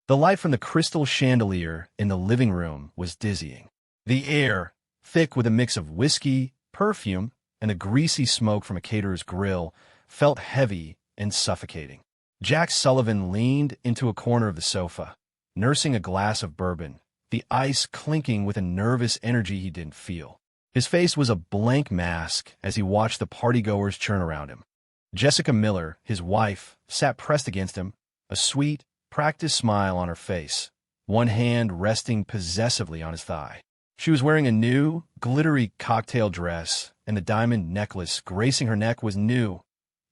The light from the crystal chandelier in the living room was dizzying. The air, thick with a mix of whiskey, perfume, and the greasy smoke from a caterer's grill, felt heavy and suffocating. Jack Sullivan leaned into a corner of the sofa, nursing a glass of bourbon, the ice clinking with a nervous energy he didn't feel. His face was a blank mask as he watched the partygoers churn around him. Jessica Miller, his wife, sat pressed against him, a sweet, practiced smile on her face, one hand resting possessively on his thigh. She was wearing a new, glittery cocktail dress, and the diamond necklace gracing her neck was new,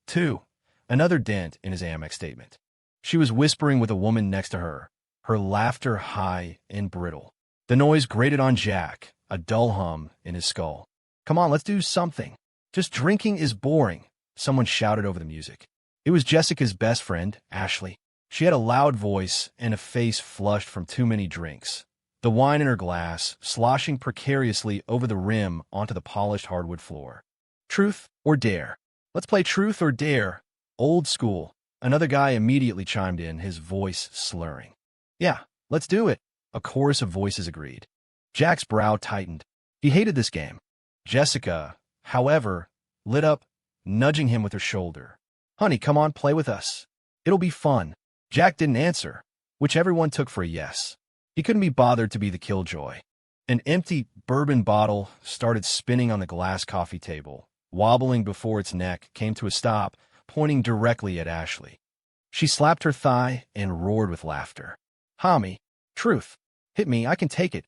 too, another dent in his Amex statement. She was whispering with a woman next to her, her laughter high and brittle. The noise grated on Jack, a dull hum in his skull. "Come on, let's do something. Just drinking is boring," someone shouted over the music. It was Jessica's best friend, Ashley. She had a loud voice and a face flushed from too many drinks, the wine in her glass sloshing precariously over the rim onto the polished hardwood floor. "Truth or dare? Let's play truth or dare. Old school." Another guy immediately chimed in, his voice slurring. "Yeah, let's do it," a chorus of voices agreed. Jack's brow tightened. He hated this game. Jessica, however, lit up, nudging him with her shoulder. "Honey, come on, play with us. It'll be fun." Jack didn't answer, which everyone took for a yes. He couldn't be bothered to be the killjoy. An empty bourbon bottle started spinning on the glass coffee table, wobbling before its neck came to a stop, pointing directly at Ashley. She slapped her thigh and roared with laughter. "Homie, truth. Hit me, I can take it."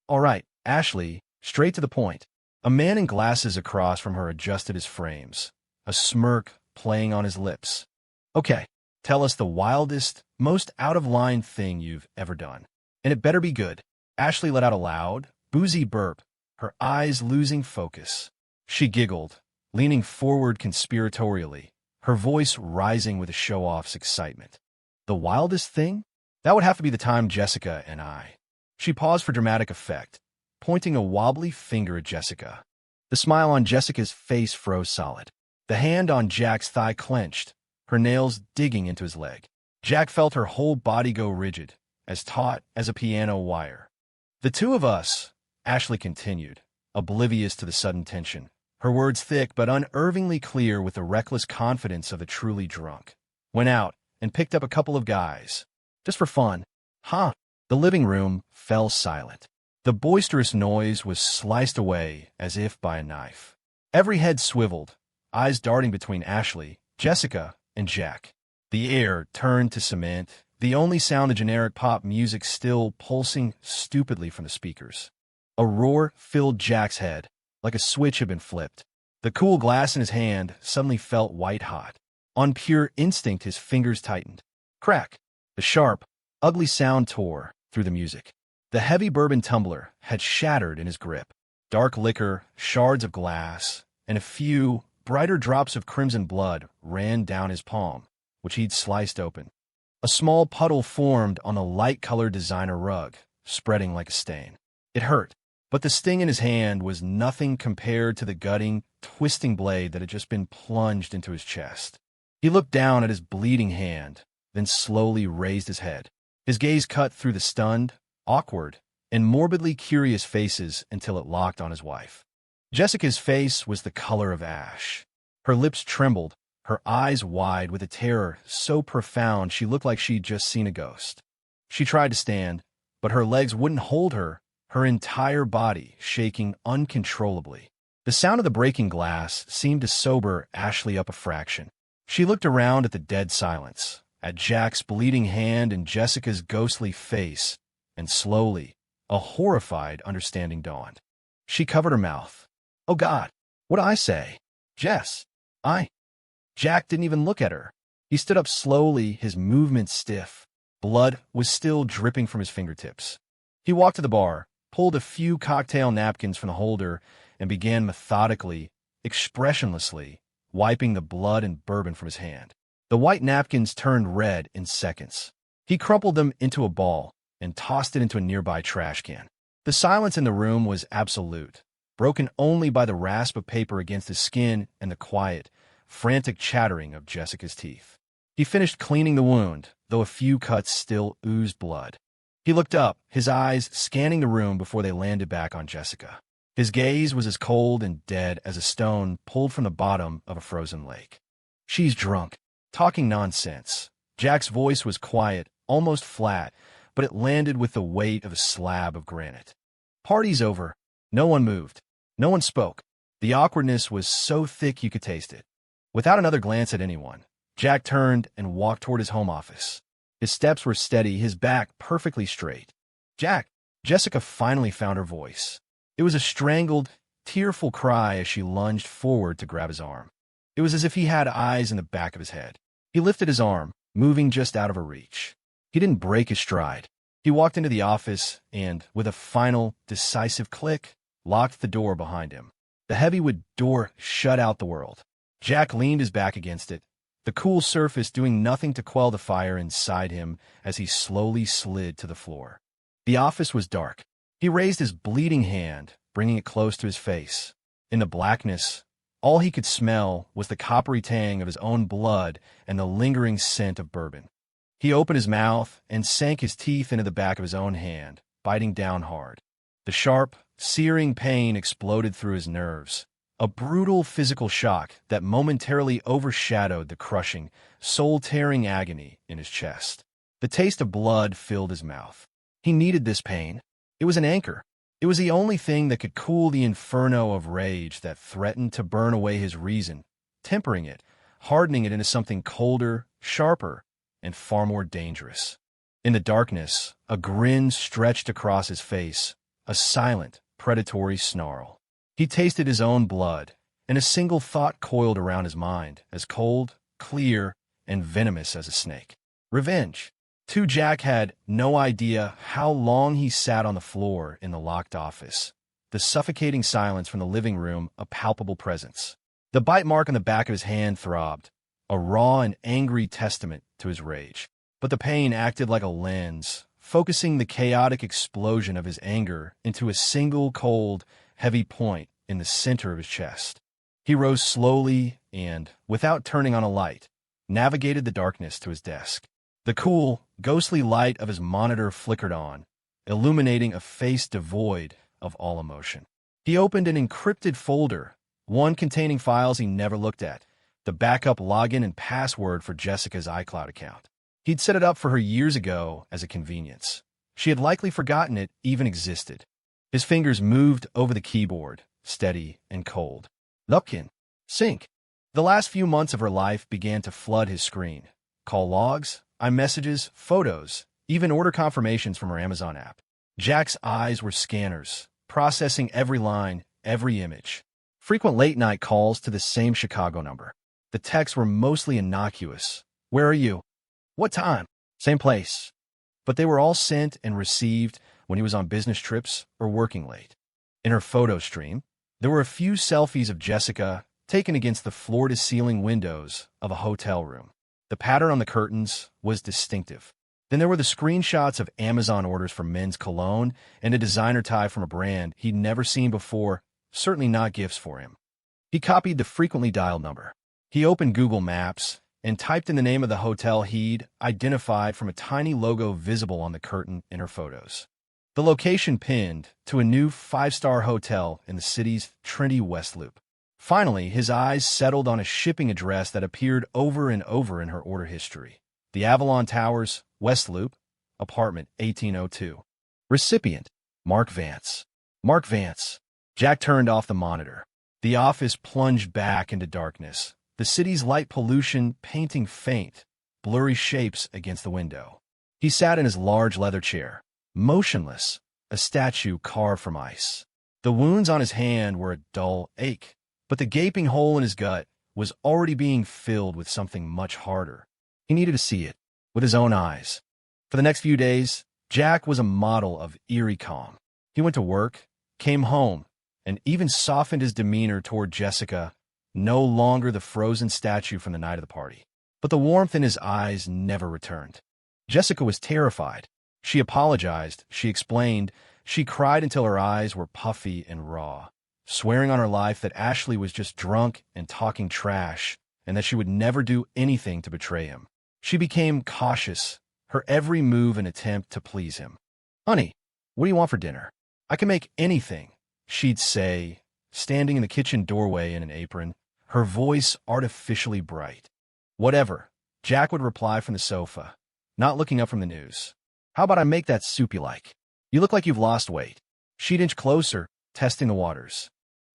"All right, Ashley, straight to the point." A man in glasses across from her adjusted his frames, a smirk playing on his lips. "Okay, tell us the wildest, most out-of-line thing you've ever done. And it better be good." Ashley let out a loud, boozy burp, her eyes losing focus. She giggled, leaning forward conspiratorially, her voice rising with a show-off's excitement. "The wildest thing? That would have to be the time Jessica and I." She paused for dramatic effect, pointing a wobbly finger at Jessica. The smile on Jessica's face froze solid. The hand on Jack's thigh clenched, her nails digging into his leg. Jack felt her whole body go rigid, as taut as a piano wire. "The two of us," Ashley continued, oblivious to the sudden tension, her words thick but unervingly clear with the reckless confidence of the truly drunk, "went out and picked up a couple of guys. Just for fun." "Huh?" The living room fell silent. The boisterous noise was sliced away as if by a knife. Every head swiveled, eyes darting between Ashley, Jessica, and Jack. The air turned to cement, the only sound of generic pop music still pulsing stupidly from the speakers. A roar filled Jack's head, like a switch had been flipped. The cool glass in his hand suddenly felt white-hot. On pure instinct, his fingers tightened. Crack! The sharp, ugly sound tore through the music. The heavy bourbon tumbler had shattered in his grip. Dark liquor, shards of glass, and a few brighter drops of crimson blood ran down his palm, which he'd sliced open. A small puddle formed on the light-colored designer rug, spreading like a stain. It hurt, but the sting in his hand was nothing compared to the gutting, twisting blade that had just been plunged into his chest. He looked down at his bleeding hand, then slowly raised his head. His gaze cut through the stunned, awkward, and morbidly curious faces until it locked on his wife. Jessica's face was the color of ash. Her lips trembled, her eyes wide with a terror so profound she looked like she'd just seen a ghost. She tried to stand, but her legs wouldn't hold her, her entire body shaking uncontrollably. The sound of the breaking glass seemed to sober Ashley up a fraction. She looked around at the dead silence, at Jack's bleeding hand and Jessica's ghostly face, and slowly, a horrified understanding dawned. She covered her mouth. "Oh God, what'd I say? Jess, Jack didn't even look at her. He stood up slowly, his movements stiff. Blood was still dripping from his fingertips. He walked to the bar, pulled a few cocktail napkins from the holder, and began methodically, expressionlessly, wiping the blood and bourbon from his hand. The white napkins turned red in seconds. He crumpled them into a ball and tossed it into a nearby trash can. The silence in the room was absolute, broken only by the rasp of paper against his skin and the quiet, frantic chattering of Jessica's teeth. He finished cleaning the wound, though a few cuts still oozed blood. He looked up, his eyes scanning the room before they landed back on Jessica. His gaze was as cold and dead as a stone pulled from the bottom of a frozen lake. "She's drunk, talking nonsense." Jack's voice was quiet, almost flat, but it landed with the weight of a slab of granite. "Party's over." No one moved. No one spoke. The awkwardness was so thick you could taste it. Without another glance at anyone, Jack turned and walked toward his home office. His steps were steady, his back perfectly straight. "Jack!" Jessica finally found her voice. It was a strangled, tearful cry as she lunged forward to grab his arm. It was as if he had eyes in the back of his head. He lifted his arm, moving just out of her reach. He didn't break his stride. He walked into the office and, with a final, decisive click, locked the door behind him. The heavy wood door shut out the world. Jack leaned his back against it, the cool surface doing nothing to quell the fire inside him as he slowly slid to the floor. The office was dark. He raised his bleeding hand, bringing it close to his face. In the blackness, all he could smell was the coppery tang of his own blood and the lingering scent of bourbon. He opened his mouth and sank his teeth into the back of his own hand, biting down hard. The sharp, searing pain exploded through his nerves, a brutal physical shock that momentarily overshadowed the crushing, soul-tearing agony in his chest. The taste of blood filled his mouth. He needed this pain. It was an anchor. It was the only thing that could cool the inferno of rage that threatened to burn away his reason, tempering it, hardening it into something colder, sharper, and far more dangerous. In the darkness, a grin stretched across his face, a silent, predatory snarl. He tasted his own blood, and a single thought coiled around his mind, as cold, clear, and venomous as a snake. Revenge. Jack had no idea how long he sat on the floor in the locked office, the suffocating silence from the living room a palpable presence. The bite mark on the back of his hand throbbed, a raw and angry testament to his rage. But the pain acted like a lens, focusing the chaotic explosion of his anger into a single cold, heavy point in the center of his chest. He rose slowly and, without turning on a light, navigated the darkness to his desk. The cool, ghostly light of his monitor flickered on, illuminating a face devoid of all emotion. He opened an encrypted folder, one containing files he never looked at, the backup login and password for Jessica's iCloud account. He'd set it up for her years ago as a convenience. She had likely forgotten it even existed. His fingers moved over the keyboard, steady and cold. Lupkin. Sync. The last few months of her life began to flood his screen. Call logs, iMessages, photos, even order confirmations from her Amazon app. Jack's eyes were scanners, processing every line, every image. Frequent late-night calls to the same Chicago number. The texts were mostly innocuous. "Where are you?" "What time?" "Same place." But they were all sent and received when he was on business trips or working late. In her photo stream, there were a few selfies of Jessica taken against the floor-to-ceiling windows of a hotel room. The pattern on the curtains was distinctive. Then there were the screenshots of Amazon orders for men's cologne and a designer tie from a brand he'd never seen before, certainly not gifts for him. He copied the frequently dialed number. He opened Google Maps and typed in the name of the hotel he'd identified from a tiny logo visible on the curtain in her photos. The location pinned to a new 5-star hotel in the city's trendy West Loop. Finally, his eyes settled on a shipping address that appeared over and over in her order history. The Avalon Towers, West Loop, apartment 1802. Recipient, Mark Vance. Mark Vance. Jack turned off the monitor. The office plunged back into darkness, the city's light pollution painting faint, blurry shapes against the window. He sat in his large leather chair, motionless, a statue carved from ice. The wounds on his hand were a dull ache, but the gaping hole in his gut was already being filled with something much harder. He needed to see it, with his own eyes. For the next few days, Jack was a model of eerie calm. He went to work, came home, and even softened his demeanor toward Jessica, no longer the frozen statue from the night of the party. But the warmth in his eyes never returned. Jessica was terrified. She apologized, she explained, she cried until her eyes were puffy and raw, swearing on her life that Ashley was just drunk and talking trash, and that she would never do anything to betray him. She became cautious, her every move an attempt to please him. "Honey, what do you want for dinner? I can make anything," she'd say, standing in the kitchen doorway in an apron, her voice artificially bright. "Whatever," Jack would reply from the sofa, not looking up from the news. "How about I make that soup you like? You look like you've lost weight." She'd inch closer, testing the waters.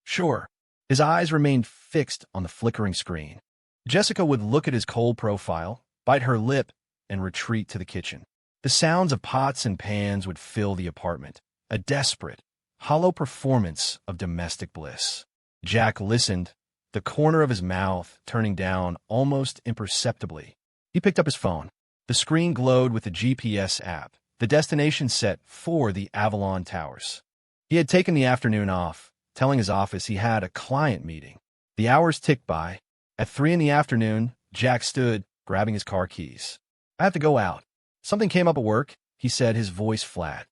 "Sure." His eyes remained fixed on the flickering screen. Jessica would look at his cold profile, bite her lip, and retreat to the kitchen. The sounds of pots and pans would fill the apartment, a desperate, hollow performance of domestic bliss. Jack listened, the corner of his mouth turning down almost imperceptibly. He picked up his phone. The screen glowed with the GPS app, the destination set for the Avalon Towers. He had taken the afternoon off, telling his office he had a client meeting. The hours ticked by. At 3 in the afternoon, Jack stood, grabbing his car keys. "I have to go out. Something came up at work," he said, his voice flat.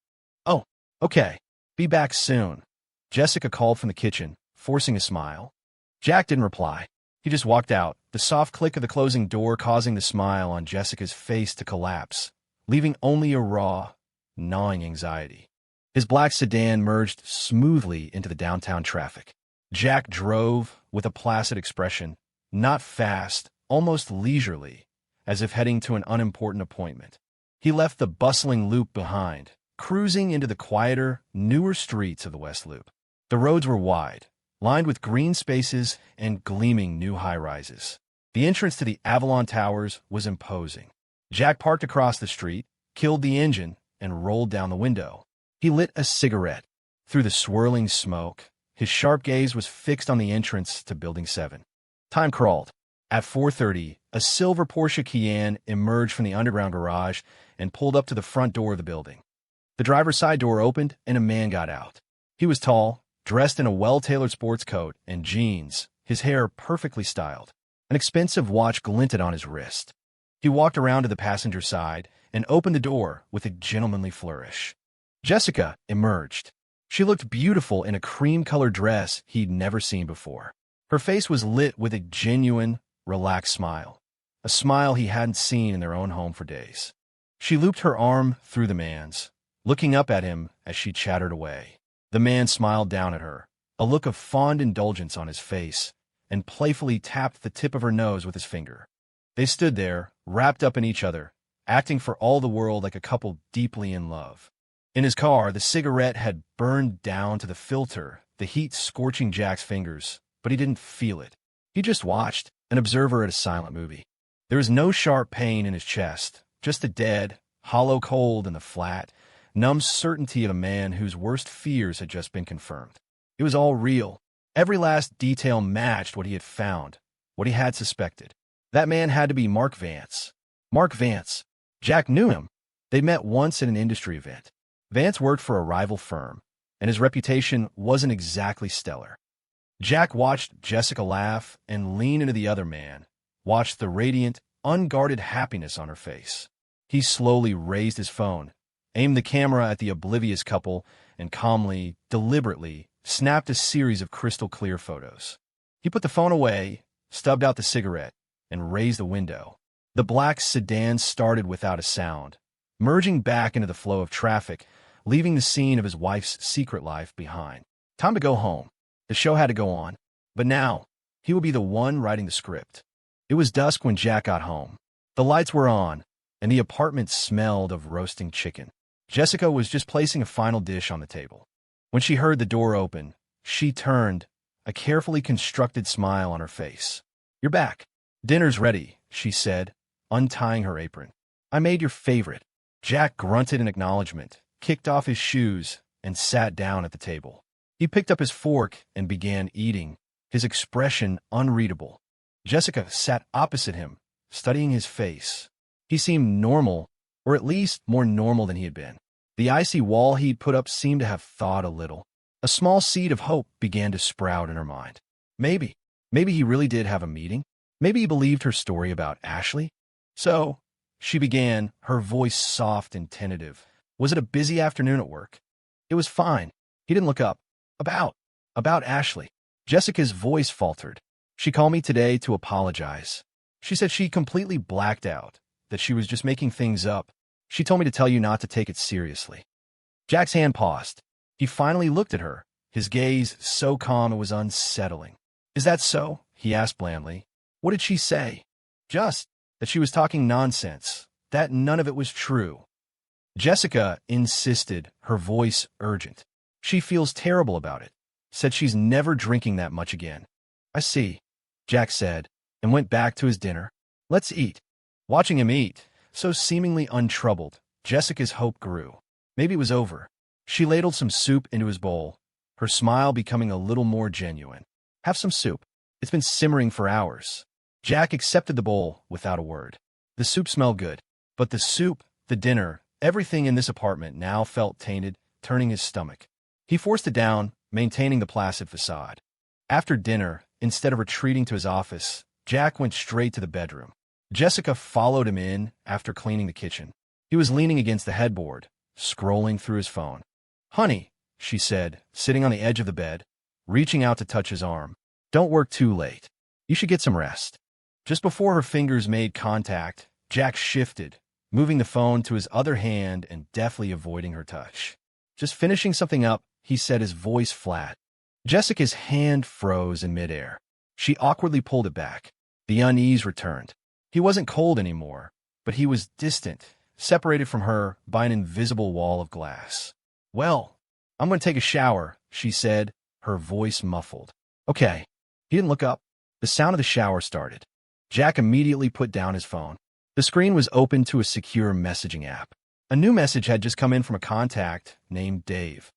"Oh, okay. Be back soon." Jessica called from the kitchen, forcing a smile. Jack didn't reply. He just walked out, the soft click of the closing door causing the smile on Jessica's face to collapse, leaving only a raw, gnawing anxiety. His black sedan merged smoothly into the downtown traffic. Jack drove with a placid expression, not fast, almost leisurely, as if heading to an unimportant appointment. He left the bustling loop behind, cruising into the quieter, newer streets of the West Loop. The roads were wide, lined with green spaces and gleaming new high-rises. The entrance to the Avalon Towers was imposing. Jack parked across the street, killed the engine, and rolled down the window. He lit a cigarette. Through the swirling smoke, his sharp gaze was fixed on the entrance to Building 7. Time crawled. At 4:30, a silver Porsche Cayenne emerged from the underground garage and pulled up to the front door of the building. The driver's side door opened, and a man got out. He was tall, dressed in a well-tailored sports coat and jeans, his hair perfectly styled. An expensive watch glinted on his wrist. He walked around to the passenger side and opened the door with a gentlemanly flourish. Jessica emerged. She looked beautiful in a cream-colored dress he'd never seen before. Her face was lit with a genuine, relaxed smile, a smile he hadn't seen in their own home for days. She looped her arm through the man's, looking up at him as she chattered away. The man smiled down at her, a look of fond indulgence on his face, and playfully tapped the tip of her nose with his finger. They stood there, wrapped up in each other, acting for all the world like a couple deeply in love. In his car, the cigarette had burned down to the filter, the heat scorching Jack's fingers, but he didn't feel it. He just watched, an observer at a silent movie. There was no sharp pain in his chest, just the dead, hollow cold and the flat, numb certainty of a man whose worst fears had just been confirmed. It was all real. Every last detail matched what he had found, what he had suspected. That man had to be Mark Vance. Mark Vance. Jack knew him. They'd met once at an industry event. Vance worked for a rival firm, and his reputation wasn't exactly stellar. Jack watched Jessica laugh and lean into the other man, watched the radiant, unguarded happiness on her face. He slowly raised his phone, aimed the camera at the oblivious couple, and calmly, deliberately, snapped a series of crystal-clear photos. He put the phone away, stubbed out the cigarette, and raised the window. The black sedan started without a sound, merging back into the flow of traffic, leaving the scene of his wife's secret life behind. Time to go home. The show had to go on. But now, he would be the one writing the script. It was dusk when Jack got home. The lights were on, and the apartment smelled of roasting chicken. Jessica was just placing a final dish on the table. When she heard the door open, she turned, a carefully constructed smile on her face. "You're back. Dinner's ready," she said, untying her apron. "I made your favorite." Jack grunted in acknowledgement, kicked off his shoes, and sat down at the table. He picked up his fork and began eating, his expression unreadable. Jessica sat opposite him, studying his face. He seemed normal, or at least more normal than he had been. The icy wall he'd put up seemed to have thawed a little. A small seed of hope began to sprout in her mind. Maybe he really did have a meeting. Maybe he believed her story about Ashley. "So," she began, her voice soft and tentative. "Was it a busy afternoon at work?" "It was fine." He didn't look up. About Ashley." Jessica's voice faltered. "She called me today to apologize. She said she completely blacked out, that she was just making things up. She told me to tell you not to take it seriously. Jack's hand paused. He finally looked at her, his gaze so calm it was unsettling. Is that so? He asked blandly. What did she say? Just that she was talking nonsense, that none of it was true. Jessica insisted, her voice urgent. She feels terrible about it. Said she's never drinking that much again. I see, Jack said, and went back to his dinner. Let's eat. Watching him eat, so seemingly untroubled, Jessica's hope grew. Maybe it was over. She ladled some soup into his bowl, her smile becoming a little more genuine. Have some soup. It's been simmering for hours. Jack accepted the bowl without a word. The soup smelled good, but the soup, the dinner, everything in this apartment now felt tainted, turning his stomach. He forced it down, maintaining the placid facade. After dinner, instead of retreating to his office, Jack went straight to the bedroom. Jessica followed him in after cleaning the kitchen. He was leaning against the headboard, scrolling through his phone. Honey, she said, sitting on the edge of the bed, reaching out to touch his arm. Don't work too late. You should get some rest. Just before her fingers made contact, Jack shifted, moving the phone to his other hand and deftly avoiding her touch. Just finishing something up, he said, his voice flat. Jessica's hand froze in midair. She awkwardly pulled it back. The unease returned. He wasn't cold anymore, but he was distant, separated from her by an invisible wall of glass. Well, I'm going to take a shower, she said, her voice muffled. Okay. He didn't look up. The sound of the shower started. Jack immediately put down his phone. The screen was open to a secure messaging app. A new message had just come in from a contact named Dave.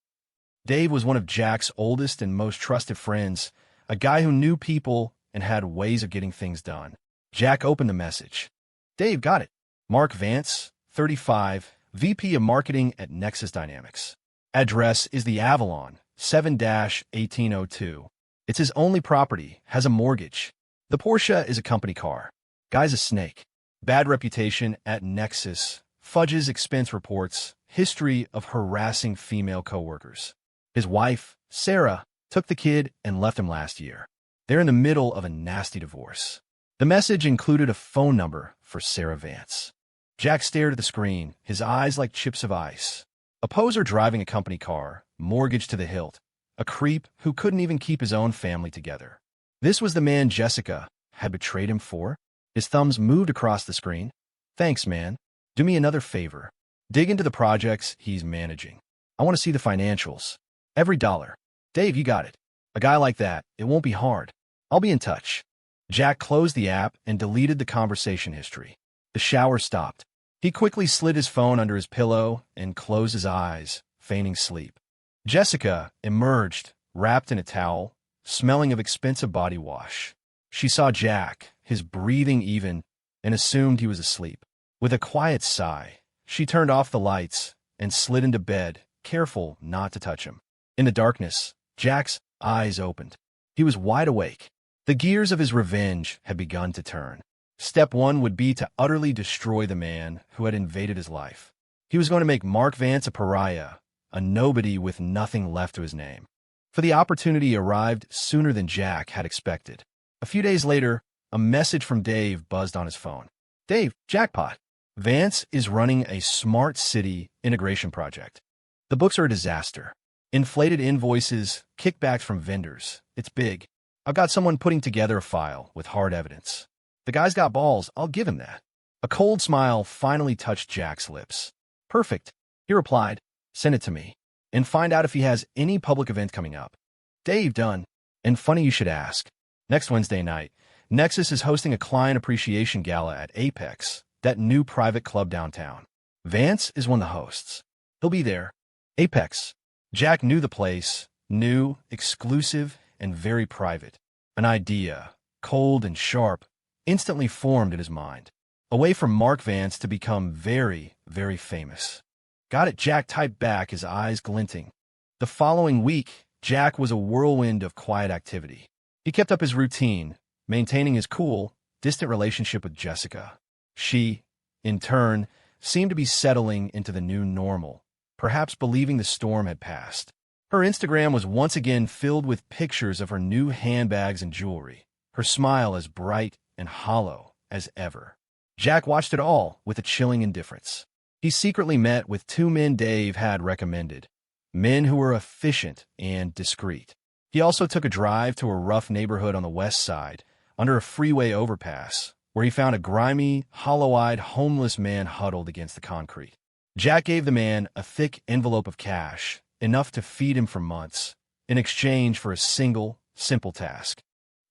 Dave was one of Jack's oldest and most trusted friends, a guy who knew people and had ways of getting things done. Jack opened the message. Dave got it. Mark Vance, 35, VP of Marketing at Nexus Dynamics. Address is the Avalon, 7-1802. It's his only property, has a mortgage. The Porsche is a company car. Guy's a snake. Bad reputation at Nexus. Fudges expense reports. History of harassing female coworkers. His wife, Sarah, took the kid and left him last year. They're in the middle of a nasty divorce. The message included a phone number for Sarah Vance. Jack stared at the screen, his eyes like chips of ice. A poser driving a company car, mortgaged to the hilt. A creep who couldn't even keep his own family together. This was the man Jessica had betrayed him for? His thumbs moved across the screen. Thanks, man. Do me another favor. Dig into the projects he's managing. I want to see the financials. Every dollar. Dave, you got it. A guy like that, it won't be hard. I'll be in touch. Jack closed the app and deleted the conversation history. The shower stopped. He quickly slid his phone under his pillow and closed his eyes, feigning sleep. Jessica emerged, wrapped in a towel, smelling of expensive body wash. She saw Jack, his breathing even, and assumed he was asleep. With a quiet sigh, she turned off the lights and slid into bed, careful not to touch him. In the darkness, Jack's eyes opened. He was wide awake. The gears of his revenge had begun to turn. Step one would be to utterly destroy the man who had invaded his life. He was going to make Mark Vance a pariah, a nobody with nothing left to his name. For the opportunity arrived sooner than Jack had expected. A few days later, a message from Dave buzzed on his phone. Dave, jackpot. Vance is running a smart city integration project. The books are a disaster. Inflated invoices, kickbacks from vendors. It's big. I've got someone putting together a file with hard evidence. The guy's got balls, I'll give him that. A cold smile finally touched Jack's lips. Perfect. He replied, send it to me. And find out if he has any public event coming up. Dave, done. And funny you should ask. Next Wednesday night, Nexus is hosting a client appreciation gala at Apex, that new private club downtown. Vance is one of the hosts. He'll be there. Apex. Jack knew the place, new, exclusive, and very private. An idea, cold and sharp, instantly formed in his mind. A way for Mark Vance to become very, very famous. Got it, Jack typed back, his eyes glinting. The following week, Jack was a whirlwind of quiet activity. He kept up his routine, maintaining his cool, distant relationship with Jessica. She, in turn, seemed to be settling into the new normal, perhaps believing the storm had passed. Her Instagram was once again filled with pictures of her new handbags and jewelry, her smile as bright and hollow as ever. Jack watched it all with a chilling indifference. He secretly met with two men Dave had recommended, men who were efficient and discreet. He also took a drive to a rough neighborhood on the west side, under a freeway overpass, where he found a grimy, hollow-eyed, homeless man huddled against the concrete. Jack gave the man a thick envelope of cash, enough to feed him for months, in exchange for a single, simple task.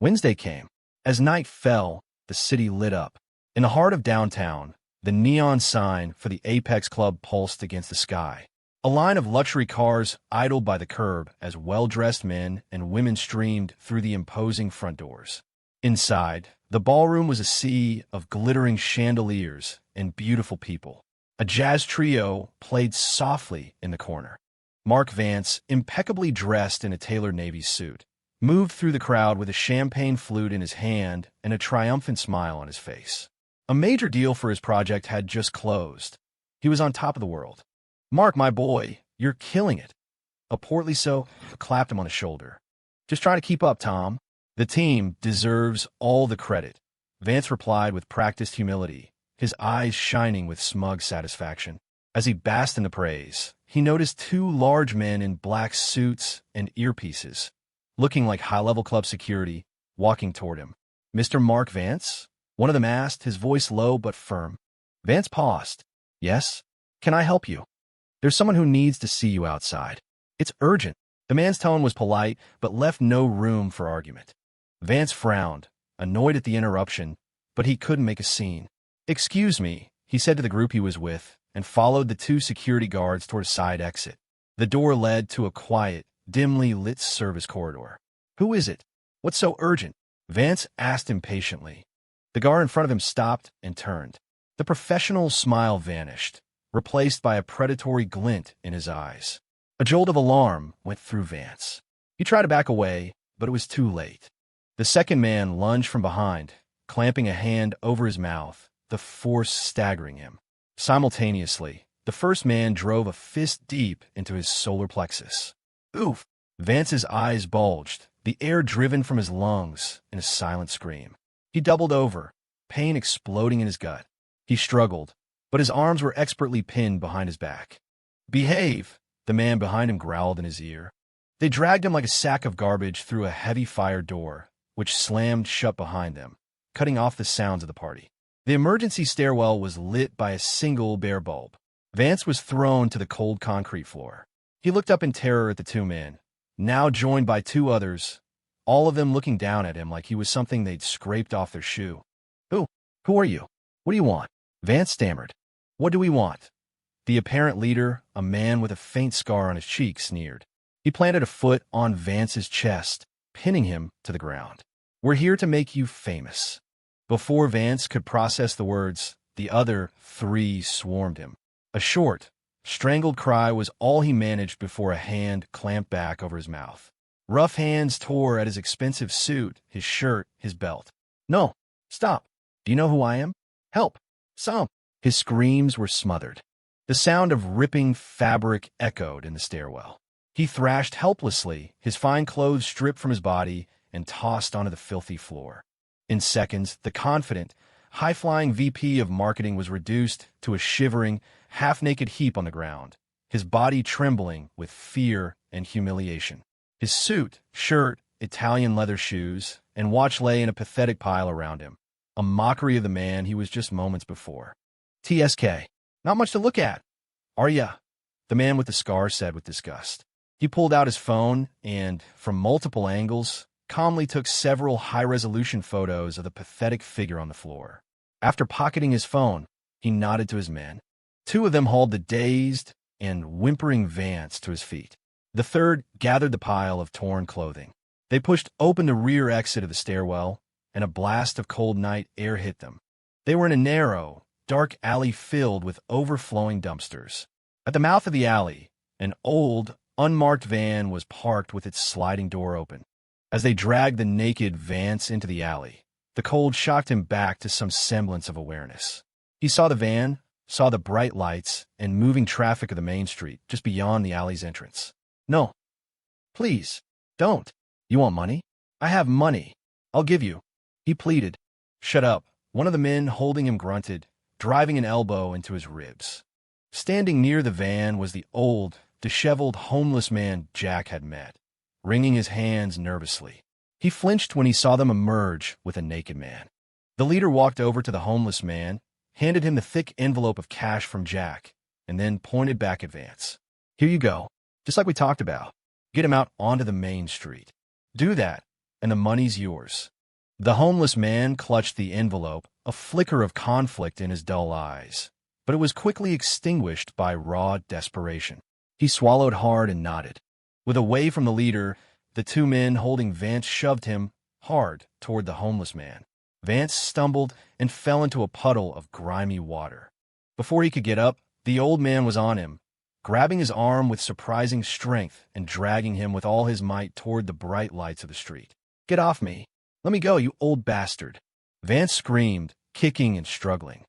Wednesday came. As night fell, the city lit up. In the heart of downtown, the neon sign for the Apex Club pulsed against the sky. A line of luxury cars idled by the curb as well-dressed men and women streamed through the imposing front doors. Inside, the ballroom was a sea of glittering chandeliers and beautiful people. A jazz trio played softly in the corner. Mark Vance, impeccably dressed in a tailored Navy suit, moved through the crowd with a champagne flute in his hand and a triumphant smile on his face. A major deal for his project had just closed. He was on top of the world. "Mark, my boy, you're killing it." A portly clapped him on the shoulder. "Just trying to keep up, Tom. The team deserves all the credit," Vance replied with practiced humility, his eyes shining with smug satisfaction. As he basked in the praise, he noticed two large men in black suits and earpieces, looking like high-level club security, walking toward him. "Mr. Mark Vance?" one of them asked, his voice low but firm. Vance paused. "Yes? Can I help you? There's someone who needs to see you outside. It's urgent." The man's tone was polite, but left no room for argument. Vance frowned, annoyed at the interruption, but he couldn't make a scene. "Excuse me," he said to the group he was with, and followed the two security guards toward a side exit. The door led to a quiet, dimly lit service corridor. "Who is it? What's so urgent?" Vance asked impatiently. The guard in front of him stopped and turned. The professional smile vanished, replaced by a predatory glint in his eyes. A jolt of alarm went through Vance. He tried to back away, but it was too late. The second man lunged from behind, clamping a hand over his mouth, the force staggering him. Simultaneously, the first man drove a fist deep into his solar plexus. "Oof!" Vance's eyes bulged, the air driven from his lungs in a silent scream. He doubled over, pain exploding in his gut. He struggled, but his arms were expertly pinned behind his back. "Behave!" the man behind him growled in his ear. They dragged him like a sack of garbage through a heavy fire door, which slammed shut behind them, cutting off the sounds of the party. The emergency stairwell was lit by a single bare bulb. Vance was thrown to the cold concrete floor. He looked up in terror at the two men, now joined by two others, all of them looking down at him like he was something they'd scraped off their shoe. Who are you? What do you want?" Vance stammered. "What do we want?" The apparent leader, a man with a faint scar on his cheek, sneered. He planted a foot on Vance's chest, pinning him to the ground. "We're here to make you famous." Before Vance could process the words, the other three swarmed him. A short, strangled cry was all he managed before a hand clamped back over his mouth. Rough hands tore at his expensive suit, his shirt, his belt. "No, stop. Do you know who I am? Help! Some!" His screams were smothered. The sound of ripping fabric echoed in the stairwell. He thrashed helplessly, his fine clothes stripped from his body and tossed onto the filthy floor. In seconds, the confident, high-flying VP of marketing was reduced to a shivering, half-naked heap on the ground, his body trembling with fear and humiliation. His suit, shirt, Italian leather shoes, and watch lay in a pathetic pile around him, a mockery of the man he was just moments before. "TSK, not much to look at, are ya?" the man with the scar said with disgust. He pulled out his phone and, from multiple angles, calmly took several high-resolution photos of the pathetic figure on the floor. After pocketing his phone, he nodded to his men. Two of them hauled the dazed and whimpering Vance to his feet. The third gathered the pile of torn clothing. They pushed open the rear exit of the stairwell, and a blast of cold night air hit them. They were in a narrow, dark alley filled with overflowing dumpsters. At the mouth of the alley, an old, unmarked van was parked with its sliding door open. As they dragged the naked Vance into the alley, the cold shocked him back to some semblance of awareness. He saw the van, saw the bright lights and moving traffic of the main street just beyond the alley's entrance. "No. Please, don't. You want money? I have money. I'll give you." He pleaded. "Shut up," One of the men holding him grunted, driving an elbow into his ribs. Standing near the van was the old, disheveled, homeless man Jack had met, wringing his hands nervously. He flinched when he saw them emerge with a naked man. The leader walked over to the homeless man, handed him the thick envelope of cash from Jack, and then pointed back at Vance. "Here you go, just like we talked about. Get him out onto the main street. Do that, and the money's yours." The homeless man clutched the envelope, a flicker of conflict in his dull eyes, but it was quickly extinguished by raw desperation. He swallowed hard and nodded. With a wave from the leader, the two men holding Vance shoved him hard toward the homeless man. Vance stumbled and fell into a puddle of grimy water. Before he could get up, the old man was on him, grabbing his arm with surprising strength and dragging him with all his might toward the bright lights of the street. "Get off me! Let me go, you old bastard!" Vance screamed, kicking and struggling.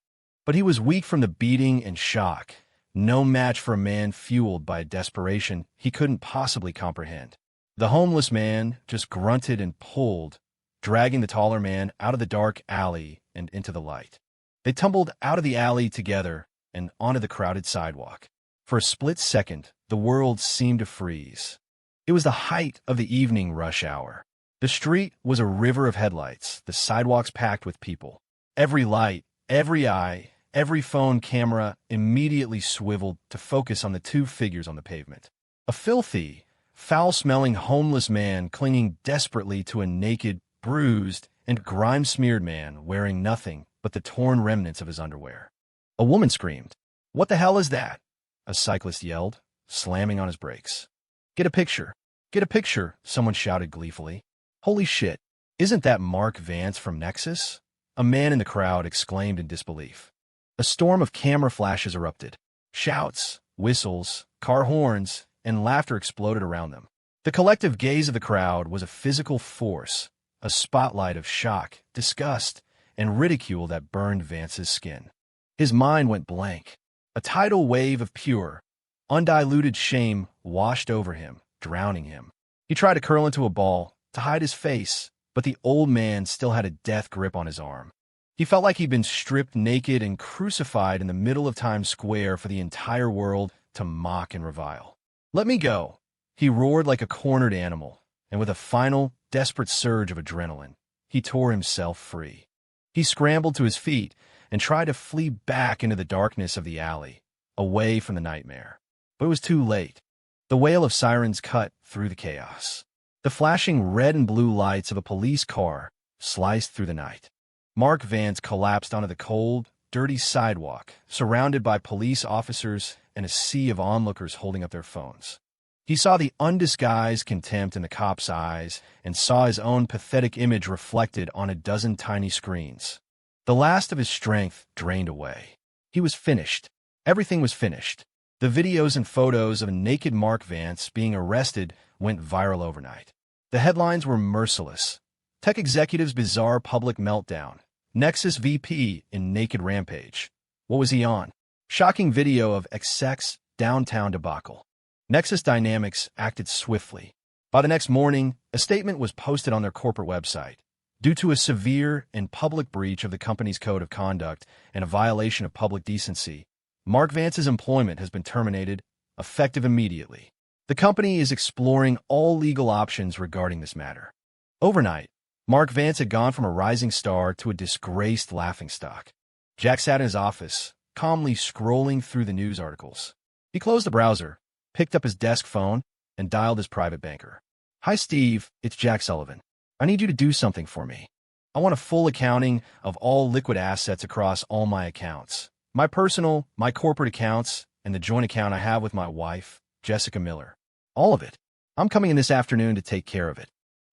But he was weak from the beating and shock, no match for a man fueled by a desperation he couldn't possibly comprehend. The homeless man just grunted and pulled, dragging the taller man out of the dark alley and into the light. They tumbled out of the alley together and onto the crowded sidewalk. For a split second, the world seemed to freeze. It was the height of the evening rush hour. The street was a river of headlights, the sidewalks packed with people. Every light, every eye, every phone camera immediately swiveled to focus on the two figures on the pavement. A filthy, foul-smelling homeless man clinging desperately to a naked, bruised, and grime-smeared man wearing nothing but the torn remnants of his underwear. A woman screamed, "What the hell is that?" A cyclist yelled, slamming on his brakes. "Get a picture! Get a picture!" someone shouted gleefully. "Holy shit! Isn't that Mark Vance from Nexus?" A man in the crowd exclaimed in disbelief. A storm of camera flashes erupted. Shouts, whistles, car horns, and laughter exploded around them. The collective gaze of the crowd was a physical force, a spotlight of shock, disgust, and ridicule that burned Vance's skin. His mind went blank. A tidal wave of pure, undiluted shame washed over him, drowning him. He tried to curl into a ball, to hide his face, but the old man still had a death grip on his arm. He felt like he'd been stripped naked and crucified in the middle of Times Square for the entire world to mock and revile. "Let me go!" He roared like a cornered animal, and with a final, desperate surge of adrenaline, he tore himself free. He scrambled to his feet and tried to flee back into the darkness of the alley, away from the nightmare. But it was too late. The wail of sirens cut through the chaos. The flashing red and blue lights of a police car sliced through the night. Mark Vance collapsed onto the cold, dirty sidewalk, surrounded by police officers and a sea of onlookers holding up their phones. He saw the undisguised contempt in the cops' eyes and saw his own pathetic image reflected on a dozen tiny screens. The last of his strength drained away. He was finished. Everything was finished. The videos and photos of a naked Mark Vance being arrested went viral overnight. The headlines were merciless. Tech executive's bizarre public meltdown. Nexus VP in naked rampage. What was he on? Shocking video of exec's downtown debacle. Nexus Dynamics acted swiftly. By the next morning, a statement was posted on their corporate website. Due to a severe and public breach of the company's code of conduct and a violation of public decency, Mark Vance's employment has been terminated, effective immediately. The company is exploring all legal options regarding this matter. Overnight, Mark Vance had gone from a rising star to a disgraced laughingstock. Jack sat in his office, calmly scrolling through the news articles. He closed the browser, picked up his desk phone, and dialed his private banker. "Hi, Steve. It's Jack Sullivan. I need you to do something for me. I want a full accounting of all liquid assets across all my accounts. My personal, my corporate accounts, and the joint account I have with my wife, Jessica Miller. All of it. I'm coming in this afternoon to take care of it."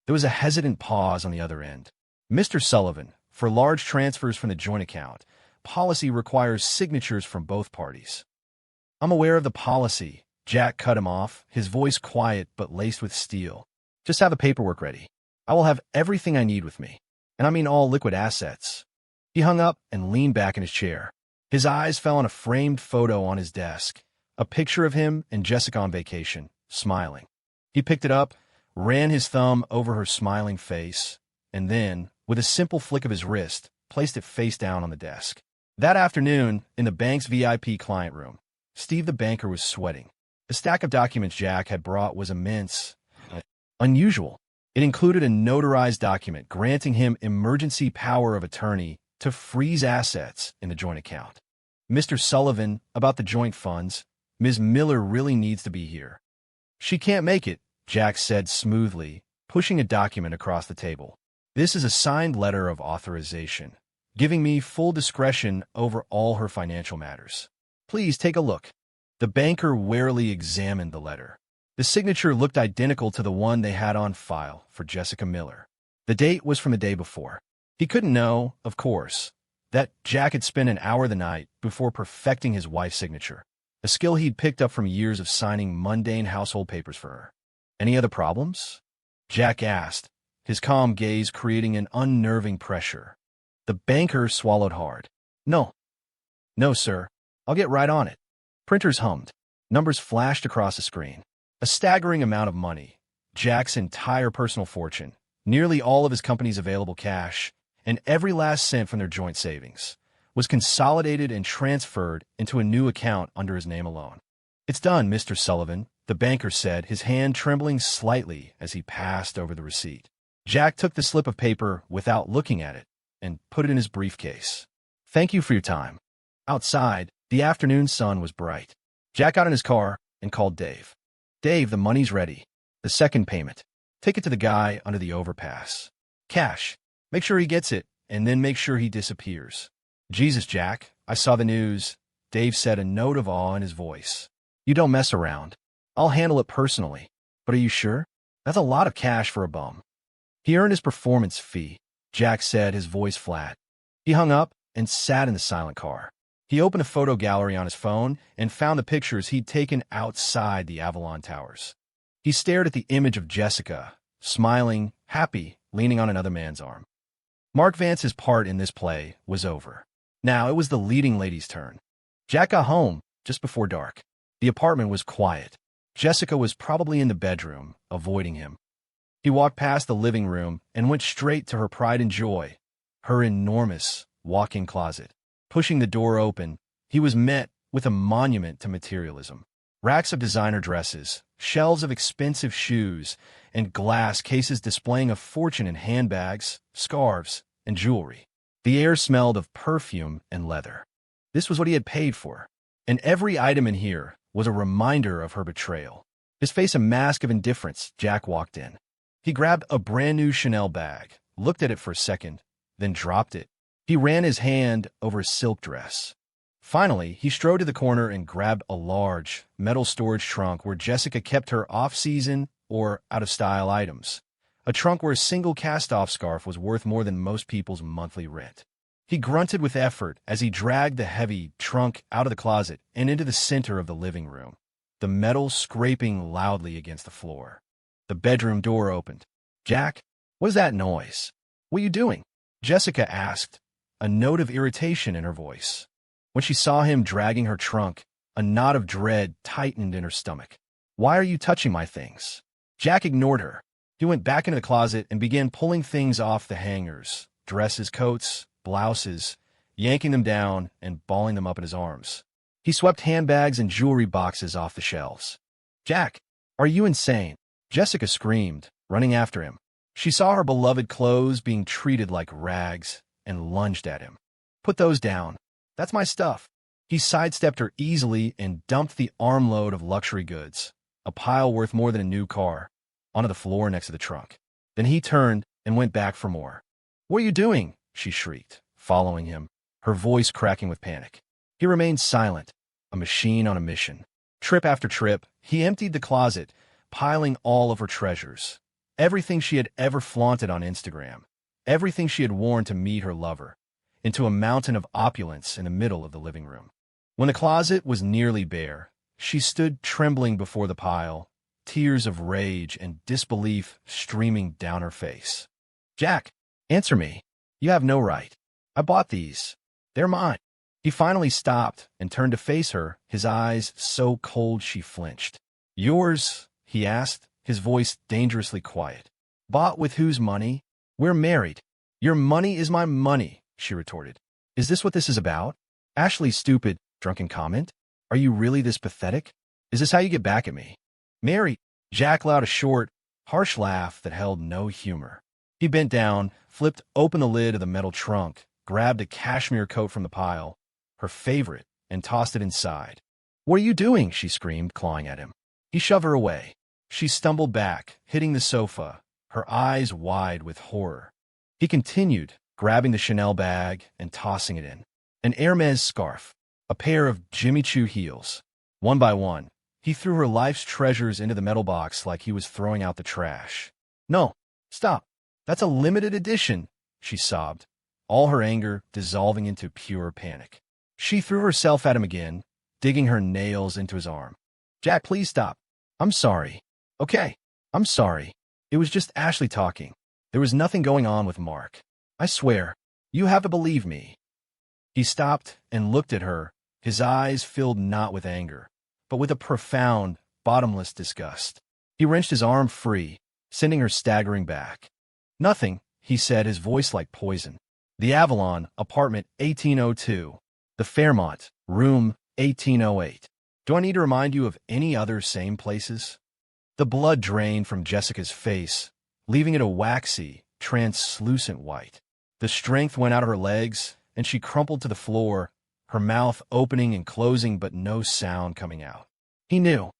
There was a hesitant pause on the other end. "Mr. Sullivan, for large transfers from the joint account, policy requires signatures from both parties." "I'm aware of the policy." Jack cut him off, his voice quiet but laced with steel. "Just have the paperwork ready. I will have everything I need with me. And I mean all liquid assets." He hung up and leaned back in his chair. His eyes fell on a framed photo on his desk, a picture of him and Jessica on vacation, smiling. He picked it up, ran his thumb over her smiling face, and then, with a simple flick of his wrist, placed it face down on the desk. That afternoon, in the bank's VIP client room, Steve the banker was sweating. The stack of documents Jack had brought was immense, unusual. It included a notarized document granting him emergency power of attorney to freeze assets in the joint account. Mr. Sullivan, about the joint funds. Ms. Miller really needs to be here. She can't make it, Jack said smoothly, pushing a document across the table. This is a signed letter of authorization, giving me full discretion over all her financial matters. Please take a look. The banker warily examined the letter. The signature looked identical to the one they had on file for Jessica Miller. The date was from the day before. He couldn't know, of course, that Jack had spent an hour the night before perfecting his wife's signature, a skill he'd picked up from years of signing mundane household papers for her. Any other problems? Jack asked, his calm gaze creating an unnerving pressure. The banker swallowed hard. No, sir. I'll get right on it. Printers hummed. Numbers flashed across the screen. A staggering amount of money, Jack's entire personal fortune, nearly all of his company's available cash, and every last cent from their joint savings, was consolidated and transferred into a new account under his name alone. It's done, Mr. Sullivan, the banker said, his hand trembling slightly as he passed over the receipt. Jack took the slip of paper without looking at it and put it in his briefcase. Thank you for your time. Outside, the afternoon sun was bright. Jack got in his car and called Dave. Dave, the money's ready. The second payment. Take it to the guy under the overpass. Cash. Make sure he gets it, and then make sure he disappears. Jesus, Jack, I saw the news, Dave said, a note of awe in his voice. You don't mess around. I'll handle it personally. But are you sure? That's a lot of cash for a bum. He earned his performance fee, Jack said, his voice flat. He hung up and sat in the silent car. He opened a photo gallery on his phone and found the pictures he'd taken outside the Avalon Towers. He stared at the image of Jessica, smiling, happy, leaning on another man's arm. Mark Vance's part in this play was over. Now it was the leading lady's turn. Jack got home just before dark. The apartment was quiet. Jessica was probably in the bedroom, avoiding him. He walked past the living room and went straight to her pride and joy, her enormous walk-in closet. Pushing the door open, he was met with a monument to materialism. Racks of designer dresses, shelves of expensive shoes, and glass cases displaying a fortune in handbags, scarves, and jewelry. The air smelled of perfume and leather. This was what he had paid for, and every item in here was a reminder of her betrayal. His face a mask of indifference, Jack walked in. He grabbed a brand-new Chanel bag, looked at it for a second, then dropped it. He ran his hand over his silk dress. Finally, he strode to the corner and grabbed a large, metal storage trunk where Jessica kept her off-season or out-of-style items, a trunk where a single cast-off scarf was worth more than most people's monthly rent. He grunted with effort as he dragged the heavy trunk out of the closet and into the center of the living room, the metal scraping loudly against the floor. The bedroom door opened. Jack, what is that noise? What are you doing? Jessica asked, a note of irritation in her voice. When she saw him dragging her trunk, a knot of dread tightened in her stomach. Why are you touching my things? Jack ignored her. He went back into the closet and began pulling things off the hangers, dresses, coats, blouses, yanking them down and balling them up in his arms. He swept handbags and jewelry boxes off the shelves. Jack, are you insane? Jessica screamed, running after him. She saw her beloved clothes being treated like rags and lunged at him. Put those down. That's my stuff. He sidestepped her easily and dumped the armload of luxury goods, a pile worth more than a new car, onto the floor next to the trunk. Then he turned and went back for more. What are you doing? She shrieked, following him, her voice cracking with panic. He remained silent, a machine on a mission. Trip after trip, he emptied the closet, piling all of her treasures, everything she had ever flaunted on Instagram, everything she had worn to meet her lover, into a mountain of opulence in the middle of the living room. When the closet was nearly bare, she stood trembling before the pile, tears of rage and disbelief streaming down her face. Jack, answer me. You have no right. I bought these. They're mine. He finally stopped and turned to face her, his eyes so cold she flinched. Yours? He asked, his voice dangerously quiet. Bought with whose money? We're married. Your money is my money, she retorted. Is this what this is about? Ashley's stupid, drunken comment? Are you really this pathetic? Is this how you get back at me? Mary, Jack let out a short, harsh laugh that held no humor. He bent down, flipped open the lid of the metal trunk, grabbed a cashmere coat from the pile, her favorite, and tossed it inside. What are you doing? She screamed, clawing at him. He shoved her away. She stumbled back, hitting the sofa, her eyes wide with horror. He continued, grabbing the Chanel bag and tossing it in. An Hermes scarf, a pair of Jimmy Choo heels. One by one, he threw her life's treasures into the metal box like he was throwing out the trash. No, stop. That's a limited edition, she sobbed, all her anger dissolving into pure panic. She threw herself at him again, digging her nails into his arm. Jack, please stop. I'm sorry. Okay, I'm sorry. It was just Ashley talking. There was nothing going on with Mark. I swear, you have to believe me. He stopped and looked at her, his eyes filled not with anger, but with a profound, bottomless disgust. He wrenched his arm free, sending her staggering back. Nothing, he said, his voice like poison. The Avalon, apartment 1802. The Fairmont, room 1808. Do I need to remind you of any other same places? The blood drained from Jessica's face, leaving it a waxy, translucent white. The strength went out of her legs, and she crumpled to the floor, her mouth opening and closing but no sound coming out. He knew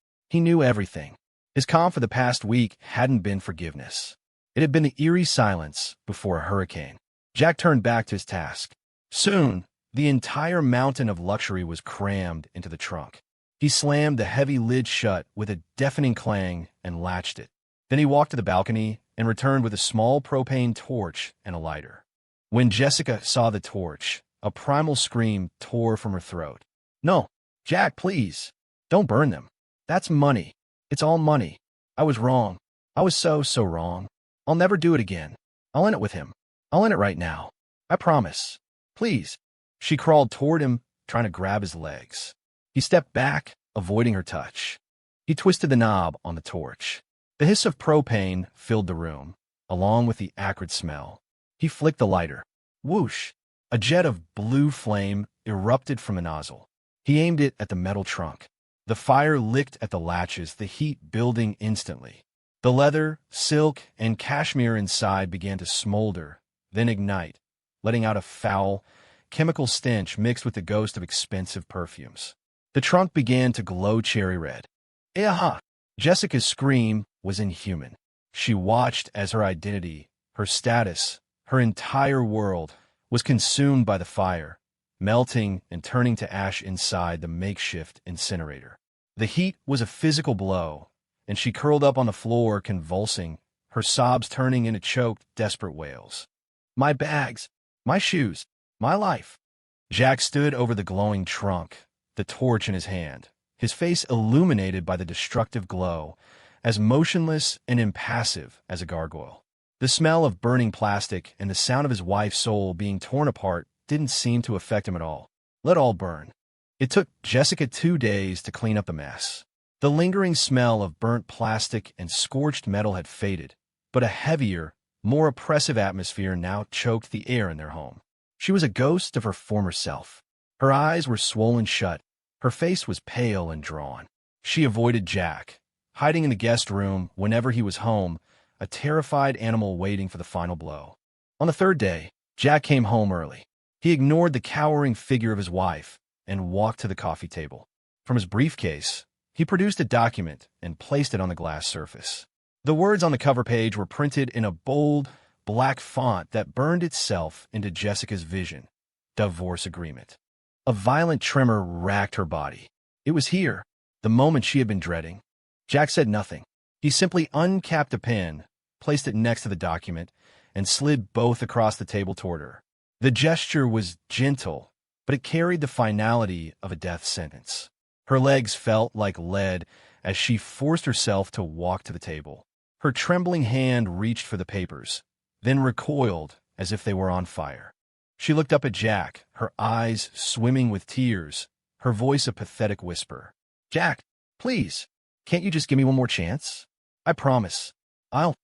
everything. His calm for the past week hadn't been forgiveness. It had been the eerie silence before a hurricane. Jack turned back to his task. Soon, the entire mountain of luxury was crammed into the trunk. He slammed the heavy lid shut with a deafening clang and latched it. Then he walked to the balcony and returned with a small propane torch and a lighter. When Jessica saw the torch, a primal scream tore from her throat. No, Jack, please. Don't burn them. That's money. It's all money. I was wrong. I was so wrong. I'll never do it again. I'll end it with him. I'll end it right now. I promise. Please. She crawled toward him, trying to grab his legs. He stepped back, avoiding her touch. He twisted the knob on the torch. The hiss of propane filled the room, along with the acrid smell. He flicked the lighter. Whoosh! A jet of blue flame erupted from the nozzle. He aimed it at the metal trunk. The fire licked at the latches, the heat building instantly. The leather, silk, and cashmere inside began to smolder, then ignite, letting out a foul, chemical stench mixed with the ghost of expensive perfumes. The trunk began to glow cherry red. Aha! Jessica's scream was inhuman. She watched as her identity, her status, her entire world was consumed by the fire, melting and turning to ash inside the makeshift incinerator. The heat was a physical blow, and she curled up on the floor, convulsing, her sobs turning into choked, desperate wails. My bags, my shoes, my life. Jack stood over the glowing trunk, the torch in his hand, his face illuminated by the destructive glow, as motionless and impassive as a gargoyle. The smell of burning plastic and the sound of his wife's soul being torn apart didn't seem to affect him at all. Let all burn. It took Jessica 2 days to clean up the mess. The lingering smell of burnt plastic and scorched metal had faded, but a heavier, more oppressive atmosphere now choked the air in their home. She was a ghost of her former self. Her eyes were swollen shut. Her face was pale and drawn. She avoided Jack, hiding in the guest room whenever he was home, a terrified animal waiting for the final blow. On the 3rd day, Jack came home early. He ignored the cowering figure of his wife and walked to the coffee table. From his briefcase, he produced a document and placed it on the glass surface. The words on the cover page were printed in a bold, black font that burned itself into Jessica's vision. Divorce agreement. A violent tremor racked her body. It was here, the moment she had been dreading. Jack said nothing. He simply uncapped a pen, placed it next to the document, and slid both across the table toward her. The gesture was gentle, but it carried the finality of a death sentence. Her legs felt like lead as she forced herself to walk to the table. Her trembling hand reached for the papers, then recoiled as if they were on fire. She looked up at Jack, her eyes swimming with tears, her voice a pathetic whisper. Jack, please, can't you just give me one more chance? I promise. I'll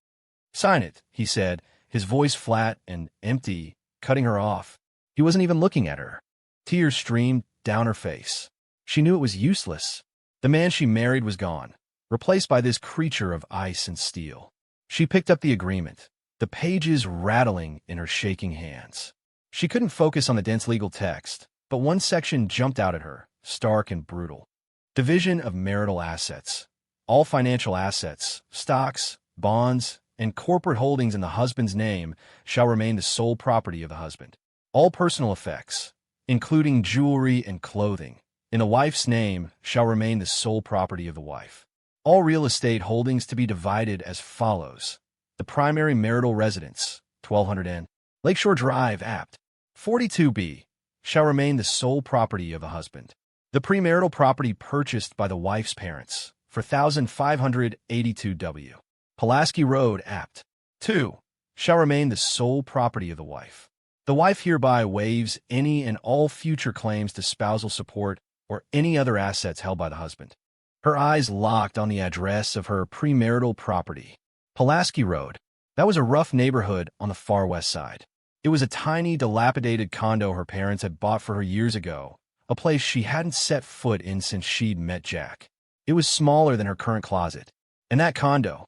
sign it, he said, his voice flat and empty, cutting her off. He wasn't even looking at her. Tears streamed down her face. She knew it was useless. The man she married was gone, replaced by this creature of ice and steel. She picked up the agreement, the pages rattling in her shaking hands. She couldn't focus on the dense legal text, but one section jumped out at her, stark and brutal. Division of marital assets. All financial assets, stocks, bonds, and corporate holdings in the husband's name shall remain the sole property of the husband. All personal effects, including jewelry and clothing, in the wife's name shall remain the sole property of the wife. All real estate holdings to be divided as follows. The primary marital residence, 1200 N. Lakeshore Drive, Apt. 42B, shall remain the sole property of the husband. The premarital property purchased by the wife's parents for 1582 W. Pulaski Road, Apt. 2, shall remain the sole property of the wife. The wife hereby waives any and all future claims to spousal support or any other assets held by the husband. Her eyes locked on the address of her premarital property. Pulaski Road. That was a rough neighborhood on the far west side. It was a tiny, dilapidated condo her parents had bought for her years ago, a place she hadn't set foot in since she'd met Jack. It was smaller than her current closet. And that condo,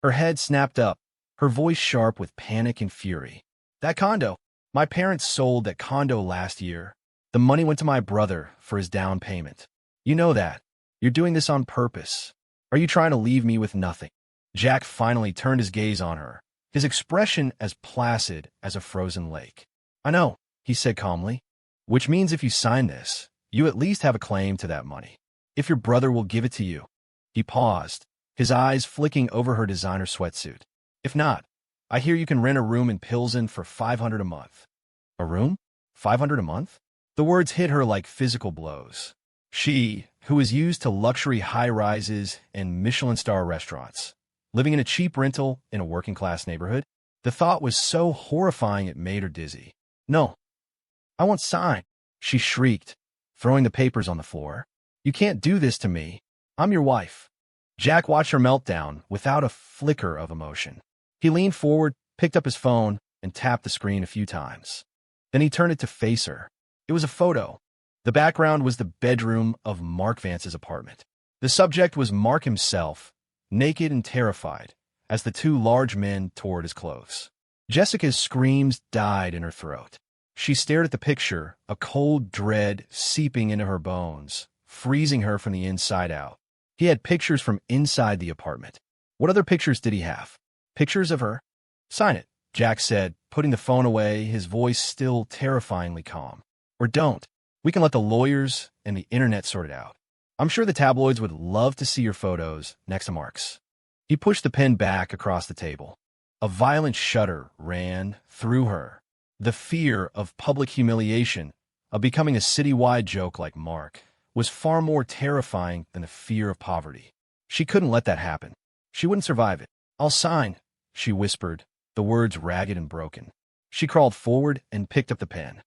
her head snapped up, her voice sharp with panic and fury. That condo, my parents sold that condo last year. The money went to my brother for his down payment. You know that. You're doing this on purpose. Are you trying to leave me with nothing? Jack finally turned his gaze on her, his expression as placid as a frozen lake. I know, he said calmly. Which means if you sign this, you at least have a claim to that money. If your brother will give it to you. He paused, his eyes flicking over her designer sweatsuit. If not, I hear you can rent a room in Pilsen for $500 a month. A room? $500 a month? The words hit her like physical blows. She, who was used to luxury high-rises and Michelin-star restaurants, living in a cheap rental in a working-class neighborhood, the thought was so horrifying it made her dizzy. No, I won't sign, she shrieked, throwing the papers on the floor. You can't do this to me. I'm your wife. Jack watched her meltdown without a flicker of emotion. He leaned forward, picked up his phone, and tapped the screen a few times. Then he turned it to face her. It was a photo. The background was the bedroom of Mark Vance's apartment. The subject was Mark himself, naked and terrified, as the two large men tore at his clothes. Jessica's screams died in her throat. She stared at the picture, a cold dread seeping into her bones, freezing her from the inside out. He had pictures from inside the apartment. What other pictures did he have? Pictures of her? Sign it, Jack said, putting the phone away, his voice still terrifyingly calm. Or don't. We can let the lawyers and the internet sort it out. I'm sure the tabloids would love to see your photos next to Mark's. He pushed the pen back across the table. A violent shudder ran through her. The fear of public humiliation, of becoming a citywide joke like Mark, was far more terrifying than the fear of poverty. She couldn't let that happen. She wouldn't survive it. I'll sign, she whispered, the words ragged and broken. She crawled forward and picked up the pen.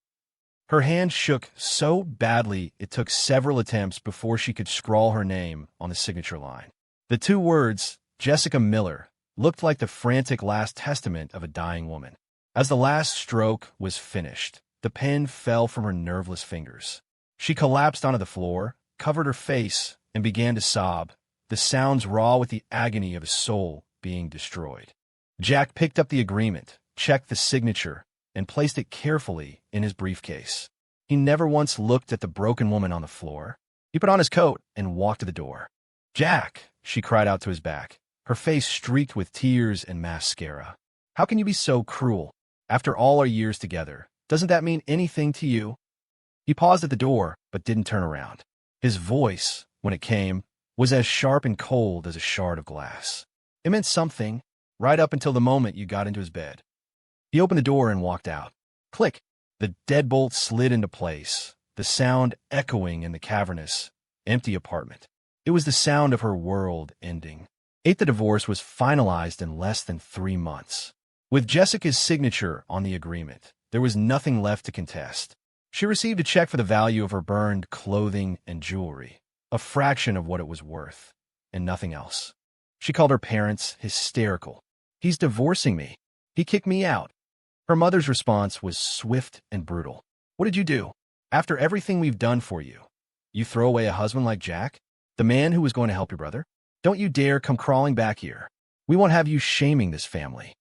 Her hand shook so badly it took several attempts before she could scrawl her name on the signature line. The two words, Jessica Miller, looked like the frantic last testament of a dying woman. As the last stroke was finished, the pen fell from her nerveless fingers. She collapsed onto the floor, covered her face, and began to sob, the sounds raw with the agony of a soul being destroyed. Jack picked up the agreement, checked the signature, and placed it carefully in his briefcase. He never once looked at the broken woman on the floor. He put on his coat and walked to the door. Jack, she cried out to his back, her face streaked with tears and mascara. How can you be so cruel? After all our years together, doesn't that mean anything to you? He paused at the door, but didn't turn around. His voice, when it came, was as sharp and cold as a shard of glass. It meant something, right up until the moment you got into his bed. He opened the door and walked out. Click! The deadbolt slid into place, the sound echoing in the cavernous, empty apartment. It was the sound of her world ending. The divorce was finalized in less than 3 months. With Jessica's signature on the agreement, there was nothing left to contest. She received a check for the value of her burned clothing and jewelry, a fraction of what it was worth, and nothing else. She called her parents hysterical. He's divorcing me. He kicked me out. Her mother's response was swift and brutal. "What did you do? After everything we've done for you, you throw away a husband like Jack? The man who was going to help your brother? Don't you dare come crawling back here. We won't have you shaming this family."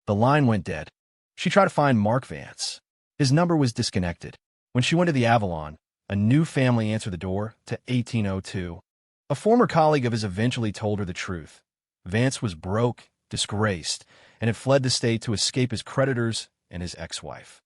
The line went dead. She tried to find Mark Vance. His number was disconnected. When she went to the Avalon, a new family answered the door to 1802. A former colleague of his eventually told her the truth. Vance was broke, disgraced, and had fled the state to escape his creditors and his ex-wife.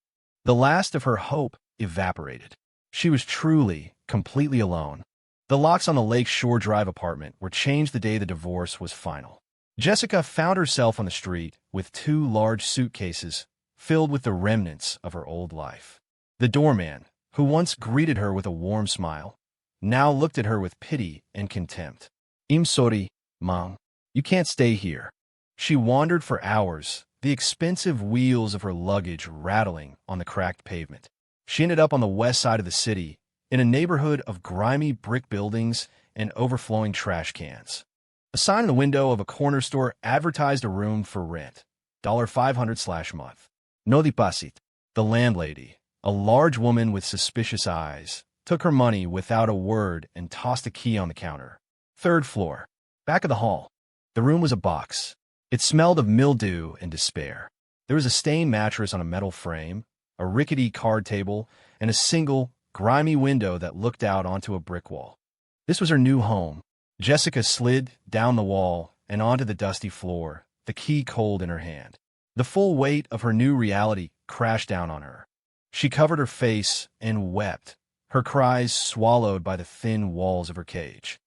The last of her hope evaporated. She was truly, completely alone. The locks on the Lake Shore Drive apartment were changed the day the divorce was final. Jessica found herself on the street with 2 large suitcases filled with the remnants of her old life. The doorman, who once greeted her with a warm smile, now looked at her with pity and contempt. "I'm sorry, Mom. You can't stay here." She wandered for hours, the expensive wheels of her luggage rattling on the cracked pavement. She ended up on the west side of the city, in a neighborhood of grimy brick buildings and overflowing trash cans. A sign in the window of a corner store advertised a room for rent, $500/month. "No deposit." The landlady, a large woman with suspicious eyes, took her money without a word and tossed a key on the counter. 3rd floor. Back of the hall. The room was a box. It smelled of mildew and despair. There was a stained mattress on a metal frame, a rickety card table, and a single, grimy window that looked out onto a brick wall. This was her new home. Jessica slid down the wall and onto the dusty floor, the key cold in her hand. The full weight of her new reality crashed down on her. She covered her face and wept, her cries swallowed by the thin walls of her cage.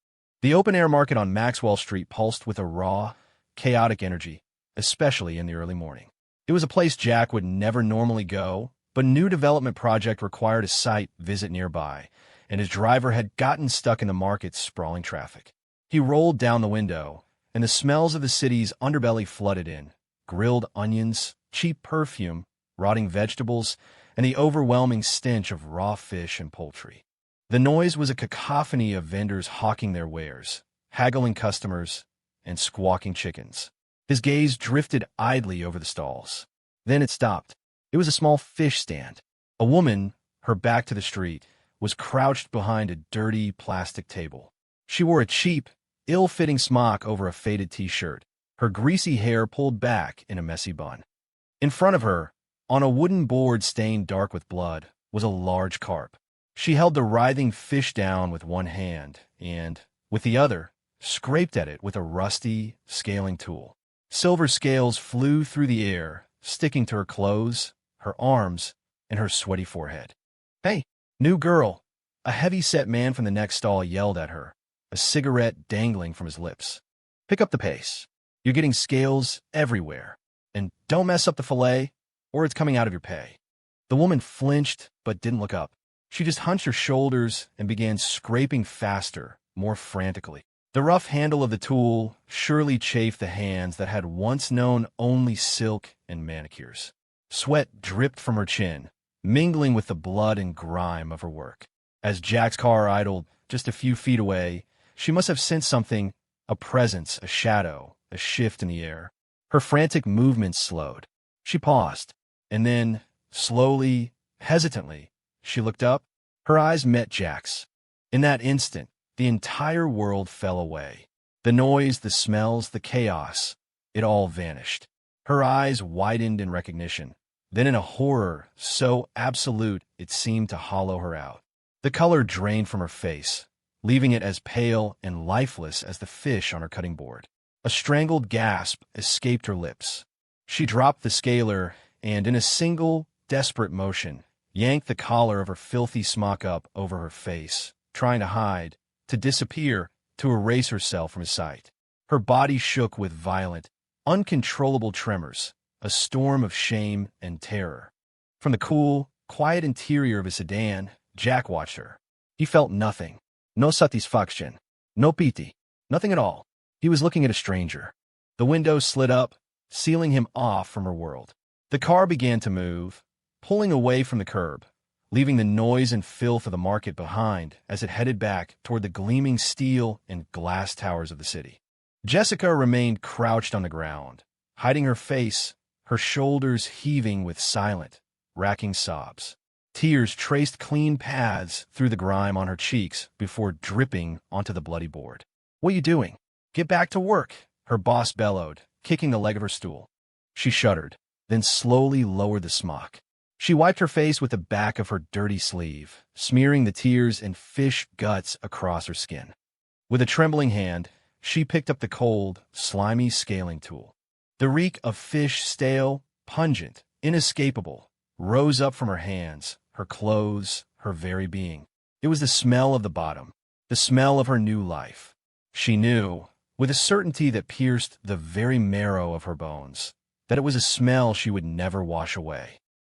The open-air market on Maxwell Street pulsed with a raw, chaotic energy, especially in the early morning. It was a place Jack would never normally go, but a new development project required a site visit nearby, and his driver had gotten stuck in the market's sprawling traffic. He rolled down the window, and the smells of the city's underbelly flooded in: grilled onions, cheap perfume, rotting vegetables, and the overwhelming stench of raw fish and poultry. The noise was a cacophony of vendors hawking their wares, haggling customers, and squawking chickens. His gaze drifted idly over the stalls. Then it stopped. It was a small fish stand. A woman, her back to the street, was crouched behind a dirty plastic table. She wore a cheap, ill-fitting smock over a faded t-shirt, her greasy hair pulled back in a messy bun. In front of her, on a wooden board stained dark with blood, was a large carp. She held the writhing fish down with one hand and, with the other, scraped at it with a rusty, scaling tool. Silver scales flew through the air, sticking to her clothes, her arms, and her sweaty forehead. "Hey, new girl!" A heavy-set man from the next stall yelled at her, a cigarette dangling from his lips. "Pick up the pace. You're getting scales everywhere. And don't mess up the fillet, or it's coming out of your pay." The woman flinched but didn't look up. She just hunched her shoulders and began scraping faster, more frantically. The rough handle of the tool surely chafed the hands that had once known only silk and manicures. Sweat dripped from her chin, mingling with the blood and grime of her work. As Jack's car idled just a few feet away, she must have sensed something, a presence, a shadow, a shift in the air. Her frantic movements slowed. She paused, and then, slowly, hesitantly, she looked up. Her eyes met Jack's. In that instant, the entire world fell away. The noise, the smells, the chaos, it all vanished. Her eyes widened in recognition, then in a horror so absolute it seemed to hollow her out. The color drained from her face, leaving it as pale and lifeless as the fish on her cutting board. A strangled gasp escaped her lips. She dropped the scaler and, in a single, desperate motion, yanked the collar of her filthy smock up over her face, trying to hide, to disappear, to erase herself from his sight. Her body shook with violent, uncontrollable tremors, a storm of shame and terror. From the cool, quiet interior of his sedan, Jack watched her. He felt nothing. No satisfaction. No pity. Nothing at all. He was looking at a stranger. The window slid up, sealing him off from her world. The car began to move, pulling away from the curb, leaving the noise and filth of the market behind as it headed back toward the gleaming steel and glass towers of the city. Jessica remained crouched on the ground, hiding her face, her shoulders heaving with silent, racking sobs. Tears traced clean paths through the grime on her cheeks before dripping onto the bloody board. "What are you doing? Get back to work," her boss bellowed, kicking the leg of her stool. She shuddered, then slowly lowered the smock. She wiped her face with the back of her dirty sleeve, smearing the tears and fish guts across her skin. With a trembling hand, she picked up the cold, slimy scaling tool. The reek of fish, stale, pungent, inescapable, rose up from her hands, her clothes, her very being. It was the smell of the bottom, the smell of her new life. She knew, with a certainty that pierced the very marrow of her bones, that it was a smell she would never wash away.